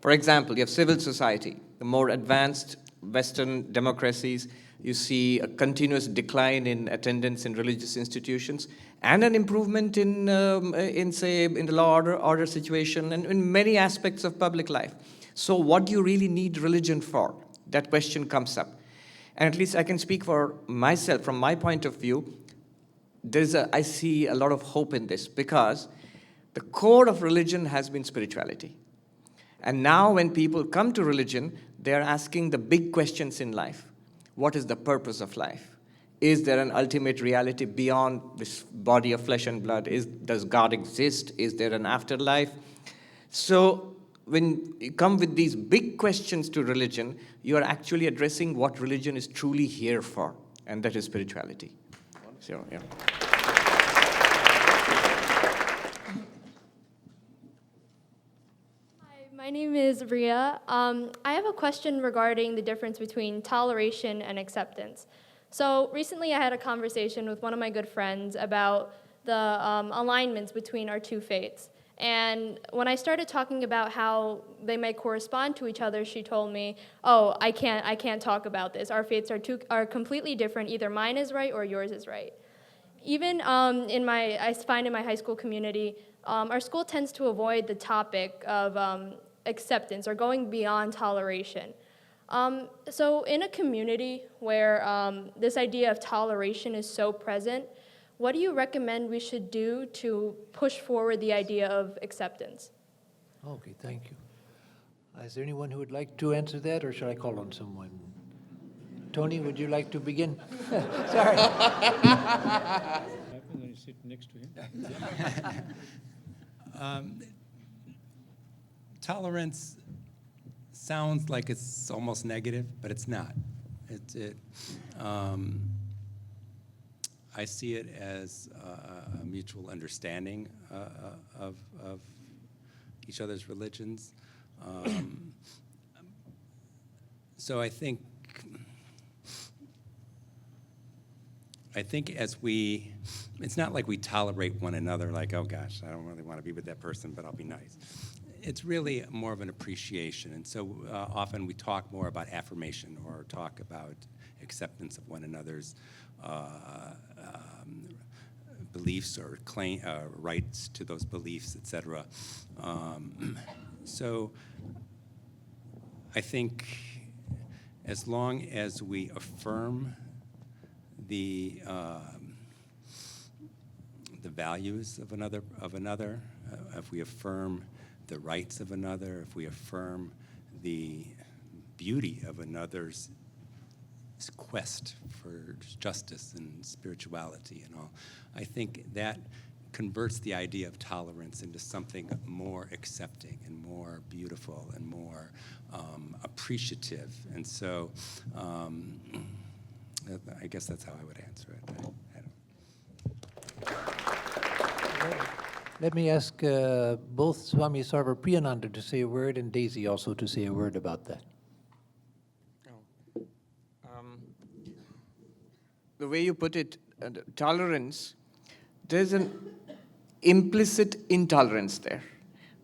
[SPEAKER 10] For example, you have civil society. The more advanced Western democracies, you see a continuous decline in attendance in religious institutions and an improvement in the law order situation and in many aspects of public life. So what do you really need religion for? That question comes up. And at least I can speak for myself, from my point of view, I see a lot of hope in this, because the core of religion has been spirituality. And now when people come to religion, they're asking the big questions in life. What is the purpose of life? Is there an ultimate reality beyond this body of flesh and blood? Does God exist? Is there an afterlife? So when you come with these big questions to religion, you are actually addressing what religion is truly here for, and that is spirituality. So, yeah.
[SPEAKER 16] Hi, my name is Ria. I have a question regarding the difference between toleration and acceptance. So recently I had a conversation with one of my good friends about the alignments between our two faiths. And when I started talking about how they may correspond to each other, she told me, "Oh, I can't talk about this. Our faiths are completely different. Either mine is right or yours is right." Even I find in my high school community, our school tends to avoid the topic of acceptance or going beyond toleration. So in a community where this idea of toleration is so present, what do you recommend we should do to push forward the idea of acceptance?
[SPEAKER 1] Okay, thank you. Is there anyone who would like to answer that, or should I call on someone? Tony, would you like to begin? Sorry.
[SPEAKER 5] When you sit next to him.
[SPEAKER 6] Tolerance sounds like it's almost negative, but it's not. I see it as a mutual understanding of each other's religions. So I think as it's not like we tolerate one another like, oh gosh, I don't really want to be with that person, but I'll be nice. It's really more of an appreciation. And so often we talk more about affirmation or talk about acceptance of one another's beliefs or rights to those beliefs, etc. So I think as long as we affirm the values of another, if we affirm the rights of another, if we affirm the beauty of another's quest for justice and spirituality and all, I think that converts the idea of tolerance into something more accepting and more beautiful and more appreciative. And so I guess that's how I would answer it.
[SPEAKER 1] Let me ask both Swami Sarvapriyananda to say a word and Daisy also to say a word about that.
[SPEAKER 10] The way you put it, tolerance, there's an implicit intolerance there.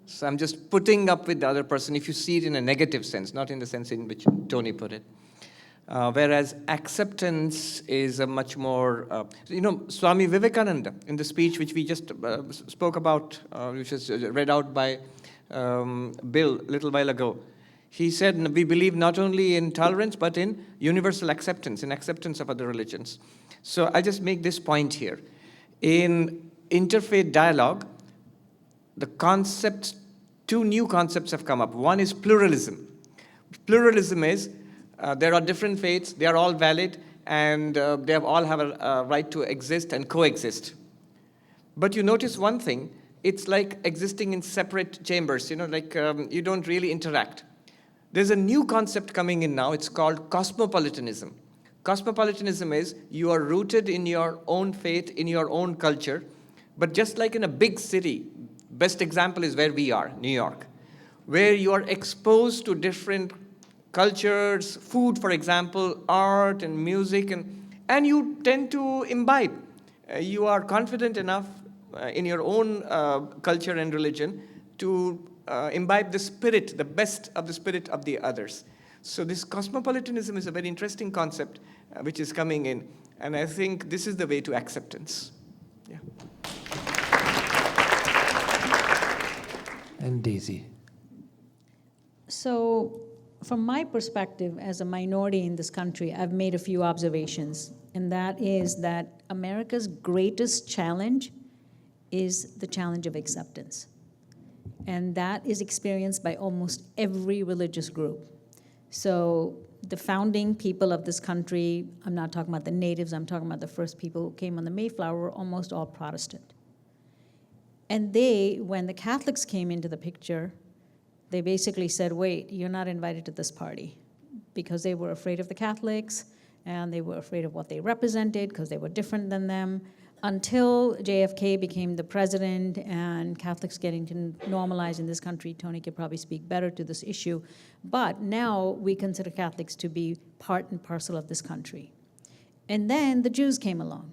[SPEAKER 10] So I'm just putting up with the other person if you see it in a negative sense, not in the sense in which Tony put it. Whereas acceptance is a much more, Swami Vivekananda, in the speech which we just spoke about, which was read out by Bill a little while ago, he said, we believe not only in tolerance, but in universal acceptance, in acceptance of other religions. So I'll just make this point here. In interfaith dialogue, the concepts, two new concepts have come up. One is pluralism. Pluralism is there are different faiths, they are all valid, and they all have a right to exist and coexist. But you notice one thing, it's like existing in separate chambers, you don't really interact. There's a new concept coming in now, it's called cosmopolitanism. Cosmopolitanism is you are rooted in your own faith, in your own culture, but just like in a big city, best example is where we are, New York, where you are exposed to different cultures, food, for example, art and music, and you tend to imbibe. You are confident enough in your own culture and religion to imbibe the spirit, the best of the spirit of the others. So this cosmopolitanism is a very interesting concept which is coming in, and I think this is the way to acceptance. Yeah.
[SPEAKER 1] And Daisy.
[SPEAKER 14] So, from my perspective as a minority in this country, I've made a few observations, and that is that America's greatest challenge is the challenge of acceptance. And that is experienced by almost every religious group. So the founding people of this country, I'm not talking about the natives, I'm talking about the first people who came on the Mayflower, were almost all Protestant. And when the Catholics came into the picture, they basically said, wait, you're not invited to this party, because they were afraid of the Catholics, and they were afraid of what they represented, because they were different than them, until JFK became the president and Catholics getting to normalize in this country. Tony could probably speak better to this issue. But now we consider Catholics to be part and parcel of this country. And then the Jews came along,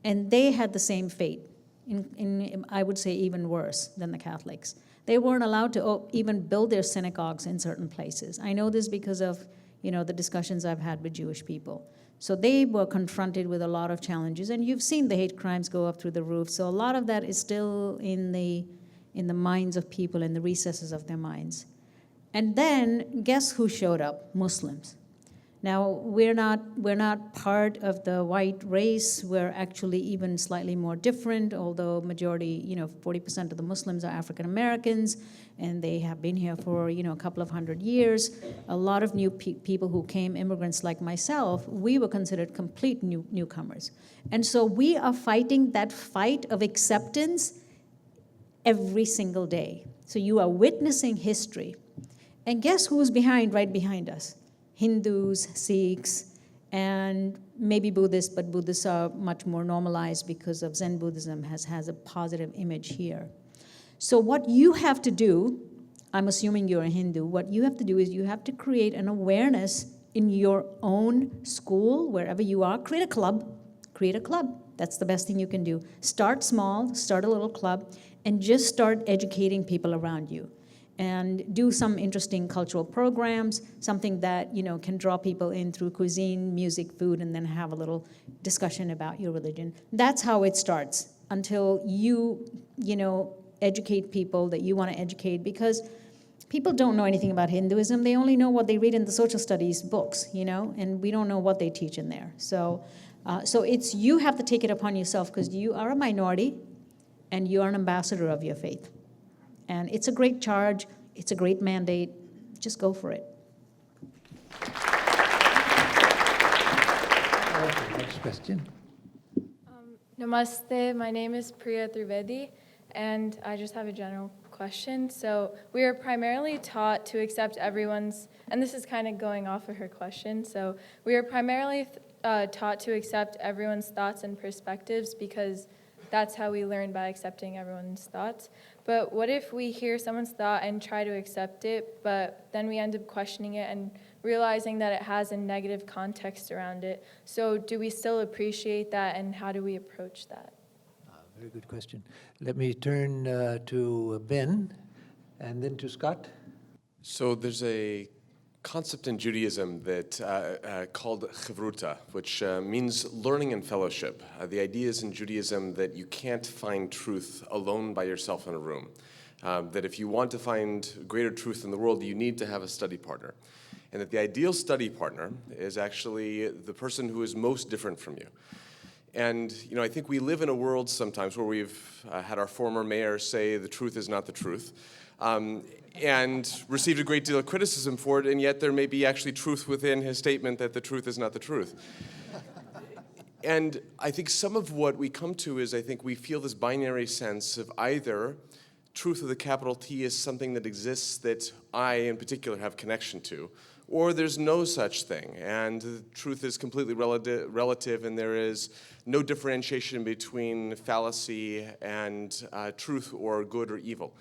[SPEAKER 14] and they had the same fate, in I would say even worse than the Catholics. They weren't allowed to even build their synagogues in certain places. I know this because of the discussions I've had with Jewish people. So they were confronted with a lot of challenges, and you've seen the hate crimes go up through the roof. So a lot of that is still in the minds of people, in the recesses of their minds. And then guess who showed up? Muslims. Now, we're not part of the white race. We're actually even slightly more different, although majority, 40% of the Muslims are African Americans, and they have been here for, a couple of hundred years. A lot of new people who came, immigrants like myself, we were considered complete newcomers. And so we are fighting that fight of acceptance every single day. So you are witnessing history. And guess who's right behind us? Hindus, Sikhs, and maybe Buddhists, but Buddhists are much more normalized because of Zen Buddhism has a positive image here. So what you have to do, I'm assuming you're a Hindu, what you have to do is you have to create an awareness in your own school, wherever you are. Create a club. That's the best thing you can do. Start small, start a little club, and just start educating people around you. And do some interesting cultural programs, something that can draw people in through cuisine, music, food, and then have a little discussion about your religion. That's how it starts, until you educate people that you want to educate, because people don't know anything about Hinduism. They only know what they read in the social studies books, and we don't know what they teach in there. So it's you have to take it upon yourself, because you are a minority, and you are an ambassador of your faith. And it's a great charge, it's a great mandate, just go for it.
[SPEAKER 1] Next question.
[SPEAKER 17] Namaste, my name is Priya Trivedi, and I just have a general question. So we are primarily taught to accept everyone's, and this is kind of going off of her question, so we are primarily taught to accept everyone's thoughts and perspectives because that's how we learn, by accepting everyone's thoughts. But what if we hear someone's thought and try to accept it, but then we end up questioning it and realizing that it has a negative context around it? So do we still appreciate that, and how do we approach that?
[SPEAKER 1] Very good question. Let me turn to Ben, and then to Scott.
[SPEAKER 9] So there's a concept in Judaism that called chavruta, which means learning and fellowship. The idea is in Judaism that you can't find truth alone by yourself in a room. That if you want to find greater truth in the world, you need to have a study partner. And that the ideal study partner is actually the person who is most different from you. And I think we live in a world sometimes where we've had our former mayor say the truth is not the truth. And received a great deal of criticism for it, and yet there may be actually truth within his statement that the truth is not the truth. And I think some of what we come to is, I think we feel this binary sense of either truth with a capital T is something that exists that I in particular have connection to, or there's no such thing, and the truth is completely relative, and there is no differentiation between fallacy and truth or good or evil.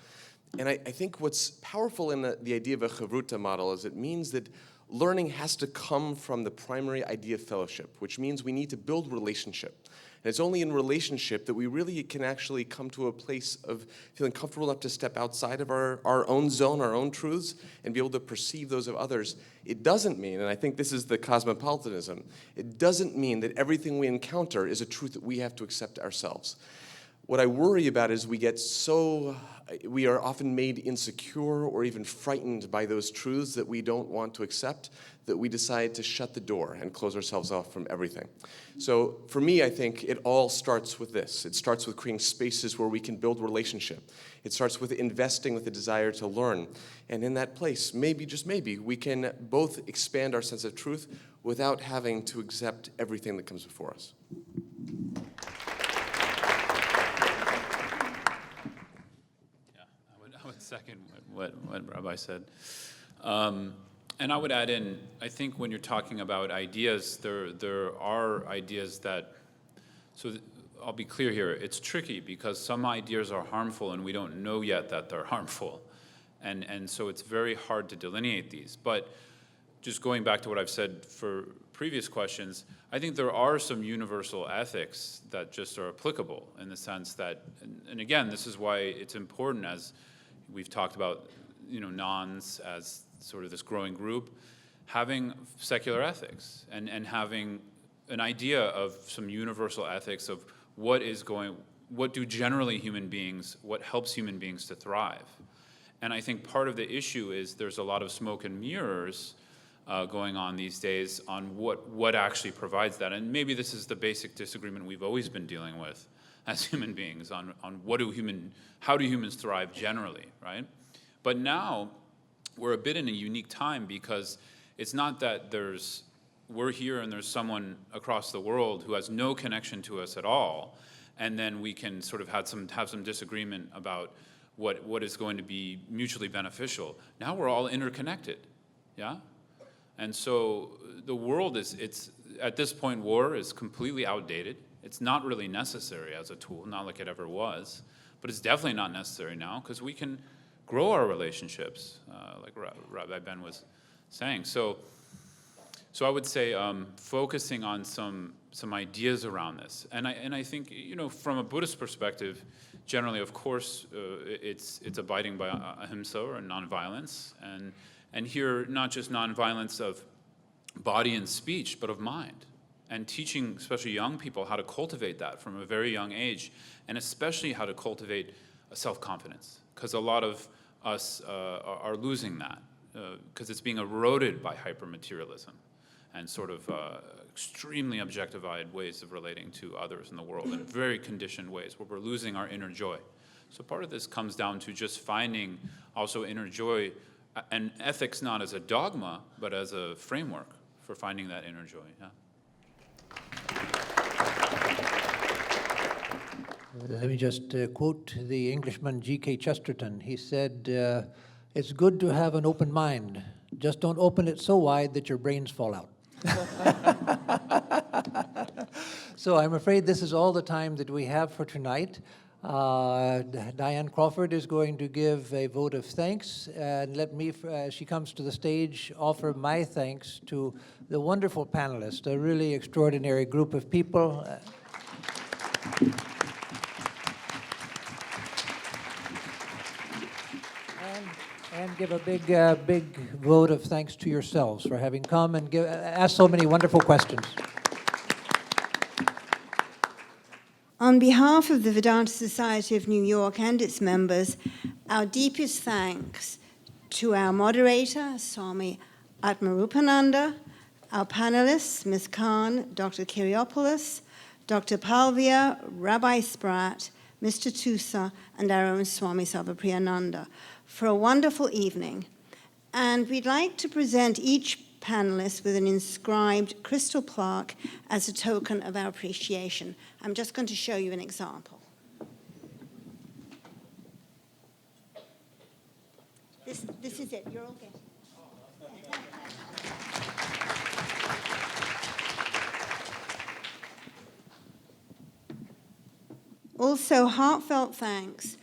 [SPEAKER 9] And I think what's powerful in the idea of a chavruta model is it means that learning has to come from the primary idea of fellowship, which means we need to build relationship. And it's only in relationship that we really can actually come to a place of feeling comfortable enough to step outside of our own zone, our own truths, and be able to perceive those of others. It doesn't mean, and I think this is the cosmopolitanism, it doesn't mean that everything we encounter is a truth that we have to accept ourselves. What I worry about is we are often made insecure or even frightened by those truths that we don't want to accept, that we decide to shut the door and close ourselves off from everything. So for me, I think it all starts with this. It starts with creating spaces where we can build relationship. It starts with investing with the desire to learn. And in that place, maybe, just maybe, we can both expand our sense of truth without having to accept everything that comes before us.
[SPEAKER 7] Second what Rabbi said. And I would add in, I think when you're talking about ideas, there are ideas that, I'll be clear here, it's tricky because some ideas are harmful and we don't know yet that they're harmful. And so it's very hard to delineate these. But just going back to what I've said for previous questions, I think there are some universal ethics that just are applicable in the sense that, and again, this is why it's important, as we've talked about, nuns as sort of this growing group, having secular ethics and having an idea of some universal ethics of what do generally human beings, what helps human beings to thrive. And I think part of the issue is there's a lot of smoke and mirrors going on these days on what actually provides that. And maybe this is the basic disagreement we've always been dealing with as human beings on how do humans thrive generally, right? But now we're a bit in a unique time because it's not that we're here and there's someone across the world who has no connection to us at all, and then we can sort of have some disagreement about what is going to be mutually beneficial. Now we're all interconnected, yeah? And so the world it's at this point, war is completely outdated. It's not really necessary as a tool, not like it ever was, but it's definitely not necessary now because we can grow our relationships, like Rabbi Ben was saying. So I would say focusing on some ideas around this, and I think from a Buddhist perspective, generally, of course, it's abiding by ahimsa or nonviolence, and here not just nonviolence of body and speech, but of mind, and teaching especially young people how to cultivate that from a very young age, and especially how to cultivate a self-confidence, because a lot of us are losing that because it's being eroded by hyper-materialism and sort of extremely objectified ways of relating to others in the world in very conditioned ways where we're losing our inner joy. So part of this comes down to just finding also inner joy and ethics not as a dogma, but as a framework for finding that inner joy. Yeah.
[SPEAKER 1] Let me just quote the Englishman G.K. Chesterton. He said, it's good to have an open mind. Just don't open it so wide that your brains fall out. So I'm afraid this is all the time that we have for tonight. Diane Crawford is going to give a vote of thanks, and let me, as she comes to the stage, offer my thanks to the wonderful panelists, a really extraordinary group of people. And give a big vote of thanks to yourselves for having come and asked so many wonderful questions.
[SPEAKER 18] On behalf of the Vedanta Society of New York and its members, our deepest thanks to our moderator, Swami Atmarupananda, our panelists, Ms. Khan, Dr. Kyriopoulos, Dr. Palvia, Rabbi Spratt, Mr. Tusa, and our own Swami Sarvapriyananda, for a wonderful evening. And we'd like to present each panelist with an inscribed crystal plaque as a token of our appreciation. I'm just going to show you an example. This is it. You're okay. Also, heartfelt thanks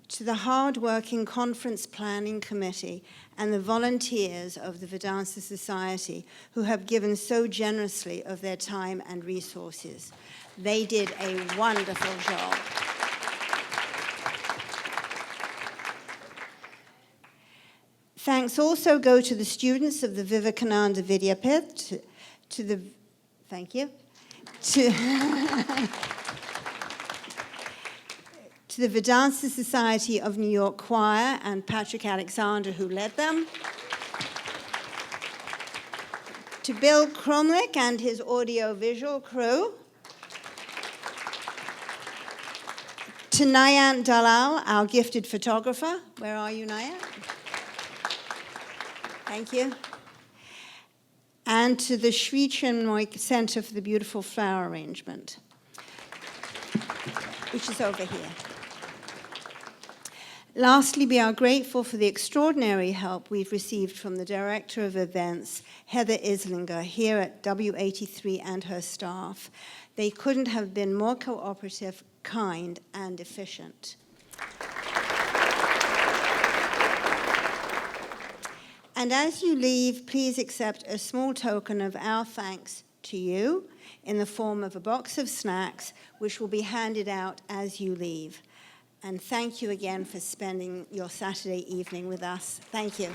[SPEAKER 18] to the hard-working conference planning committee and the volunteers of the Vedanta Society who have given so generously of their time and resources. They did a wonderful job. Thanks also go to the students of the Vivekananda Vidyapith, to the Vedanta Society of New York Choir and Patrick Alexander, who led them, to Bill Cromlick and his audio-visual crew, to Nayant Dalal, our gifted photographer. Where are you, Nayant? Thank you. And to the Sri Chinmoy Center for the beautiful flower arrangement, which is over here. Lastly, we are grateful for the extraordinary help we've received from the Director of Events, Heather Islinger, here at W83 and her staff. They couldn't have been more cooperative, kind, and efficient. And as you leave, please accept a small token of our thanks to you in the form of a box of snacks, which will be handed out as you leave. And thank you again for spending your Saturday evening with us. Thank you.